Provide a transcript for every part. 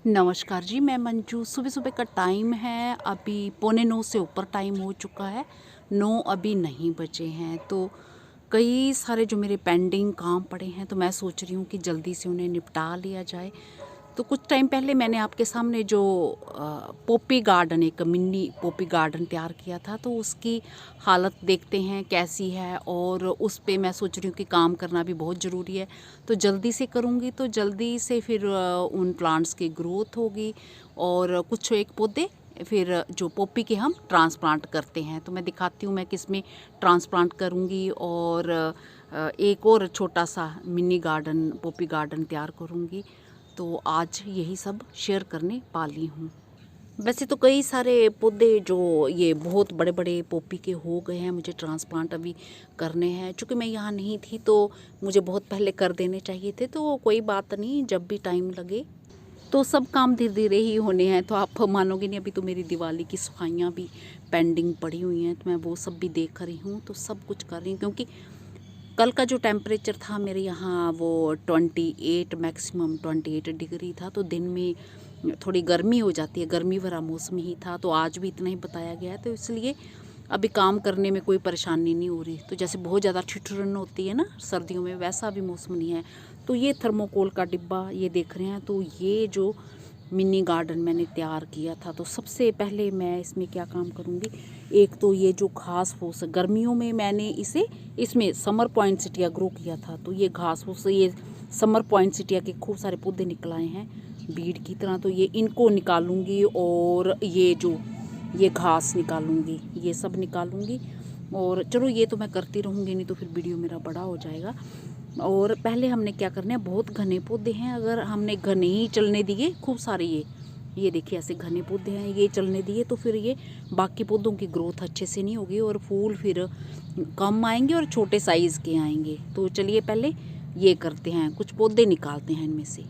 नमस्कार जी, मैं मंजू। सुबह सुबह का टाइम है, अभी 8:45 से ऊपर टाइम हो चुका है, 9 अभी नहीं बजे हैं। तो कई सारे जो मेरे पेंडिंग काम पड़े हैं, तो मैं सोच रही हूँ कि जल्दी से उन्हें निपटा लिया जाए। तो कुछ टाइम पहले मैंने आपके सामने जो पॉपी गार्डन, एक मिनी पॉपी गार्डन तैयार किया था, तो उसकी हालत देखते हैं कैसी है। और उस पे मैं सोच रही हूँ कि काम करना भी बहुत ज़रूरी है। तो जल्दी से करूँगी तो जल्दी से फिर उन प्लांट्स की ग्रोथ होगी और कुछ एक पौधे फिर जो पॉपी के हम ट्रांसप्लांट करते हैं। तो मैं दिखाती हूँ मैं किस में ट्रांसप्लांट करूँगी। और एक और छोटा सा मिनी गार्डन, पॉपी गार्डन तैयार करूँगी। तो आज यही सब शेयर करने वाली हूँ। वैसे तो कई सारे पौधे जो ये बहुत बड़े बड़े पॉपी के हो गए हैं, मुझे ट्रांसप्लांट अभी करने हैं। चूँकि मैं यहाँ नहीं थी तो मुझे बहुत पहले कर देने चाहिए थे, तो कोई बात नहीं, जब भी टाइम लगे तो सब काम धीरे धीरे ही होने हैं। तो आप मानोगे नहीं, अभी तो मेरी दिवाली की सफाइयाँ भी पेंडिंग पड़ी हुई हैं, तो मैं वो सब भी देख रही हूँ। तो सब कुछ कर रही हूँ क्योंकि कल का जो टेम्परेचर था मेरे यहाँ वो 28, मैक्सिमम 28 डिग्री था। तो दिन में थोड़ी गर्मी हो जाती है, गर्मी भरा मौसम ही था। तो आज भी इतना ही बताया गया है, तो इसलिए अभी काम करने में कोई परेशानी नहीं हो रही। तो जैसे बहुत ज़्यादा ठिठुरन होती है ना सर्दियों में, वैसा भी मौसम नहीं है। तो ये थर्मोकोल का डिब्बा ये देख रहे हैं, तो ये जो मिनी गार्डन मैंने तैयार किया था, तो सबसे पहले मैं इसमें क्या काम करूँगी। एक तो ये जो घास फूस गर्मियों में मैंने इसे इसमें समर पॉइंटसिटिया ग्रो किया था, तो ये घास फूस, ये समर पॉइंटसिटिया के खूब सारे पौधे निकल आए हैं बीड़ की तरह। तो ये इनको निकालूंगी और ये जो ये घास निकालूंगी, ये सब निकालूंगी। और चलो ये तो मैं करती रहूँगी, नहीं तो फिर वीडियो मेरा बड़ा हो जाएगा। और पहले हमने क्या करना है, बहुत घने पौधे हैं, अगर हमने घने ही चलने दिए खूब सारे, ये देखिए ऐसे घने पौधे हैं, ये चलने दिए तो फिर ये बाकी पौधों की ग्रोथ अच्छे से नहीं होगी और फूल फिर कम आएंगे और छोटे साइज़ के आएंगे। तो चलिए पहले ये करते हैं, कुछ पौधे निकालते हैं इनमें से।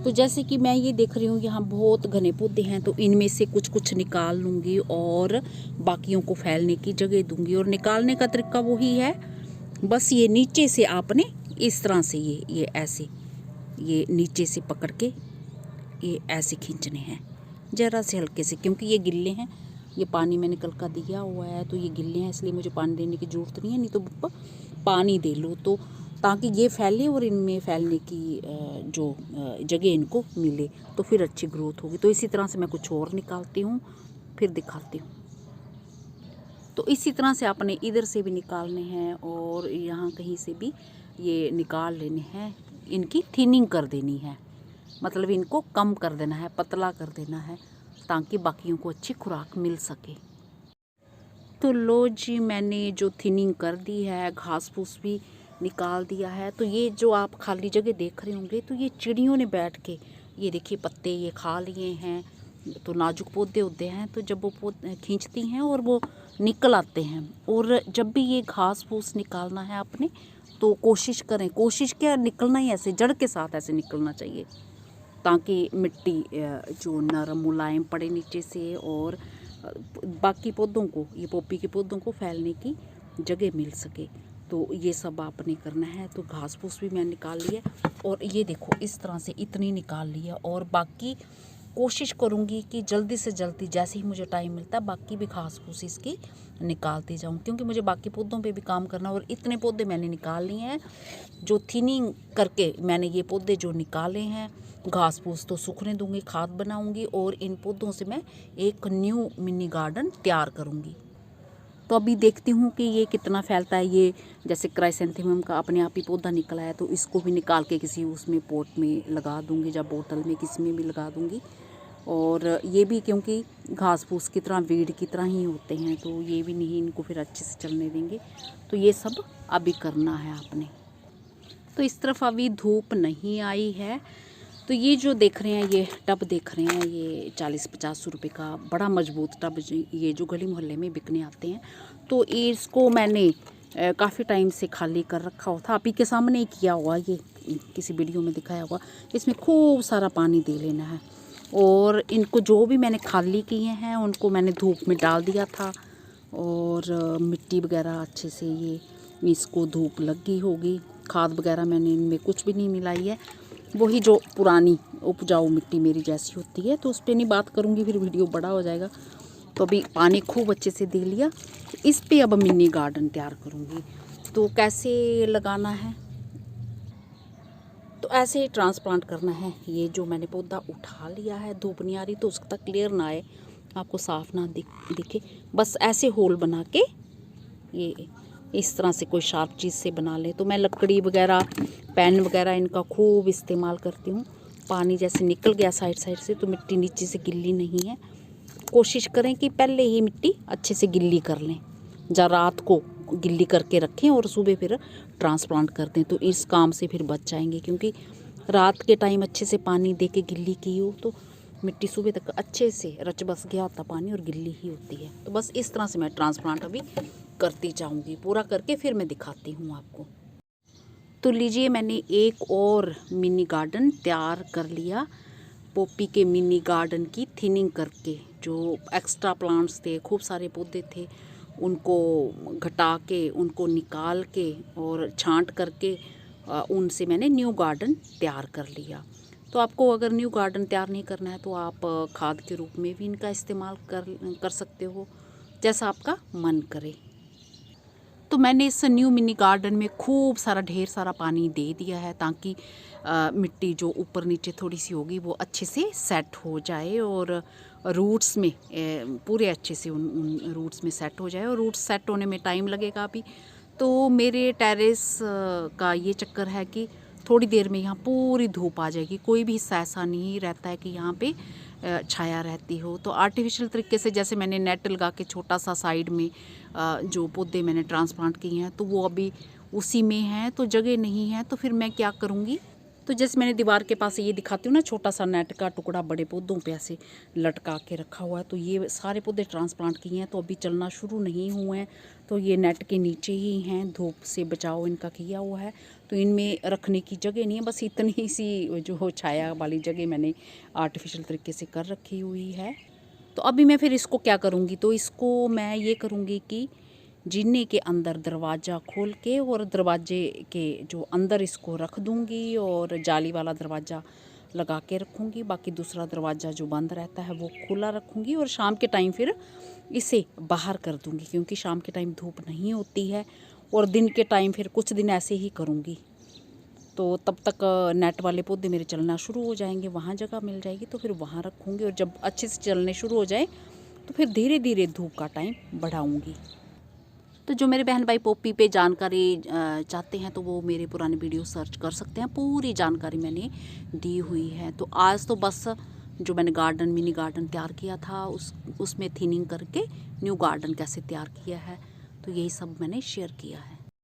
तो जैसे कि मैं ये देख रही हूँ यहाँ बहुत घने पौधे हैं, तो इनमें से कुछ कुछ निकाल लूँगी और बाकियों को फैलने की जगह दूँगी। और निकालने का तरीका वही है, बस ये नीचे से आपने इस तरह से ये ऐसे ये नीचे से पकड़ के ये ऐसे खींचने हैं ज़रा से हल्के से, क्योंकि ये गिल्ले हैं। ये पानी मैंने कल का दिया हुआ है, तो ये गिल्ले हैं इसलिए मुझे पानी देने की ज़रूरत नहीं है, नहीं तो पानी दे लो तो ताकि ये फैले और इनमें फैलने की जो जगह इनको मिले, तो फिर अच्छी ग्रोथ होगी। तो इसी तरह से मैं कुछ और निकालती हूँ, फिर दिखाती हूँ। तो इसी तरह से आपने इधर से भी निकालने हैं और यहाँ कहीं से भी ये निकाल लेने हैं। इनकी थिनिंग कर देनी है, मतलब इनको कम कर देना है, पतला कर देना है, ताकि बाकियों को अच्छी खुराक मिल सके। तो लो जी, मैंने जो थिनिंग कर दी है, घास फूस भी निकाल दिया है। तो ये जो आप खाली जगह देख रहे होंगे, तो ये चिड़ियों ने बैठ के ये देखिए पत्ते ये खा लिए हैं। तो नाजुक पौधे होते हैं, तो जब वो पौधे खींचती हैं और वो निकल आते हैं। और जब भी ये घास फूस निकालना है आपने, तो कोशिश करें, कोशिश क्या, निकलना ही ऐसे जड़ के साथ ऐसे निकलना चाहिए, ताकि मिट्टी जो नरम मुलायम पड़े नीचे से और बाकी पौधों को, ये पॉपी के पौधों को फैलने की जगह मिल सके। तो ये सब आपने करना है। तो घास फूस भी मैं निकाल लिया और ये देखो इस तरह से इतनी निकाल लिया। और बाकी कोशिश करूँगी कि जल्दी से जल्दी जैसे ही मुझे टाइम मिलता है बाकी भी घास फूस इसकी निकालती जाऊँ, क्योंकि मुझे बाकी पौधों पे भी काम करना। और इतने पौधे मैंने निकाल लिए हैं, जो थिनिंग करके मैंने ये पौधे जो निकाले हैं। घास फूस तो सूखने दूँगी, खाद बनाऊँगी और इन पौधों से मैं एक न्यू मिनी गार्डन तैयार करूँगी। तो अभी देखती हूँ कि ये कितना फैलता है। ये जैसे क्राइसेंथेमम का अपने आप ही पौधा निकला है, तो इसको भी निकाल के किसी उसमें पोट में लगा दूँगी, या बोतल में किसी में भी लगा दूँगी। और ये भी क्योंकि घास फूस की तरह, वीड की तरह ही होते हैं, तो ये भी नहीं, इनको फिर अच्छे से चलने देंगे। तो ये सब अभी करना है आपने। तो इस तरफ अभी धूप नहीं आई है। तो ये जो देख रहे हैं, ये टब देख रहे हैं, ये 40-50 रुपये का बड़ा मजबूत टब, ये जो गली मोहल्ले में बिकने आते हैं। तो इसको मैंने काफ़ी टाइम से खाली कर रखा हुआ था, आप ही के सामने ही किया हुआ, ये किसी वीडियो में दिखाया हुआ। इसमें खूब सारा पानी दे लेना है। और इनको जो भी मैंने खाली किए हैं उनको मैंने धूप में डाल दिया था, और मिट्टी वगैरह अच्छे से ये इसको धूप लग गई होगी। खाद वगैरह मैंने इनमें कुछ भी नहीं मिलाई है। वही जो पुरानी उपजाऊ मिट्टी मेरी जैसी होती है, तो उस पर नहीं बात करूँगी, फिर वीडियो बड़ा हो जाएगा। तो अभी पानी खूब अच्छे से दे लिया, तो इस पे अब मिनी गार्डन तैयार करूँगी। तो कैसे लगाना है, तो ऐसे ही ट्रांसप्लांट करना है। ये जो मैंने पौधा उठा लिया है, धूप नहीं आ रही तो उसका क्लियर ना आए, आपको साफ ना दिखे, बस ऐसे होल बना के ये इस तरह से कोई शार्प चीज़ से बना लें। तो मैं लकड़ी वगैरह, पेन वगैरह इनका खूब इस्तेमाल करती हूँ। पानी जैसे निकल गया साइड से, तो मिट्टी नीचे से गिल्ली नहीं है। कोशिश करें कि पहले ही मिट्टी अच्छे से गिल्ली कर लें, या रात को गिल्ली करके रखें और सुबह फिर ट्रांसप्लांट कर दें, तो इस काम से फिर बच जाएंगे। क्योंकि रात के टाइम अच्छे से पानी दे के गिल्ली की हो तो मिट्टी सुबह तक अच्छे से रच बस गया होता पानी और गिल्ली ही होती है। तो बस इस तरह से मैं ट्रांसप्लांट अभी करती जाऊंगी, पूरा करके फिर मैं दिखाती हूँ आपको। तो लीजिए, मैंने एक और मिनी गार्डन तैयार कर लिया। पॉपी के मिनी गार्डन की थिनिंग करके, जो एक्स्ट्रा प्लांट्स थे, खूब सारे पौधे थे, उनको घटा के, उनको निकाल के और छांट करके उनसे मैंने न्यू गार्डन तैयार कर लिया। तो आपको अगर न्यू गार्डन तैयार नहीं करना है तो आप खाद के रूप में भी इनका इस्तेमाल कर सकते हो, जैसा आपका मन करे। तो मैंने इस न्यू मिनी गार्डन में खूब सारा ढेर सारा पानी दे दिया है, ताकि मिट्टी जो ऊपर नीचे थोड़ी सी होगी वो अच्छे से सेट हो जाए और रूट्स में पूरे अच्छे से उन रूट्स में सेट हो जाए। और रूट्स सेट होने में टाइम लगेगा अभी। तो मेरे टेरेस का ये चक्कर है कि थोड़ी देर में यहाँ पूरी धूप आ जाएगी, कोई भी हिस्सा ऐसा नहीं रहता है कि यहाँ पे छाया रहती हो। तो आर्टिफिशियल तरीके से, जैसे मैंने नेट लगा के छोटा सा साइड में जो पौधे मैंने ट्रांसप्लांट किए हैं, तो वो अभी उसी में हैं, तो जगह नहीं है। तो फिर मैं क्या करूँगी, तो जैसे मैंने दीवार के पास ये दिखाती हूँ ना, छोटा सा नेट का टुकड़ा बड़े पौधों पे ऐसे लटका के रखा हुआ है। तो ये सारे पौधे ट्रांसप्लांट किए हैं, तो अभी चलना शुरू नहीं हुए हैं, तो ये नेट के नीचे ही हैं, धूप से बचाव इनका किया हुआ है। तो इनमें रखने की जगह नहीं है, बस इतनी सी जो छाया वाली जगह मैंने आर्टिफिशियल तरीके से कर रखी हुई है। तो अभी मैं फिर इसको क्या करूँगी, तो इसको मैं ये करूँगी कि जीने के अंदर दरवाज़ा खोल के और दरवाजे के जो अंदर इसको रख दूँगी, और जाली वाला दरवाज़ा लगा के रखूँगी। बाकी दूसरा दरवाज़ा जो बंद रहता है वो खुला रखूँगी, और शाम के टाइम फिर इसे बाहर कर दूँगी, क्योंकि शाम के टाइम धूप नहीं होती है। और दिन के टाइम फिर कुछ दिन ऐसे ही करूँगी, तो तब तक नेट वाले पौधे मेरे चलना शुरू हो जाएंगे, वहाँ जगह मिल जाएगी तो फिर वहाँ रखूँगी। और जब अच्छे से चलने शुरू हो जाए तो फिर धीरे धीरे धूप का टाइम बढ़ाऊँगी। तो जो मेरे बहन भाई पॉपी पे जानकारी चाहते हैं, तो वो मेरे पुराने वीडियो सर्च कर सकते हैं, पूरी जानकारी मैंने दी हुई है। तो आज तो बस जो मैंने गार्डन, मिनी गार्डन तैयार किया था, उसमें थिनिंग करके न्यू गार्डन कैसे तैयार किया है, तो यही सब मैंने शेयर किया है।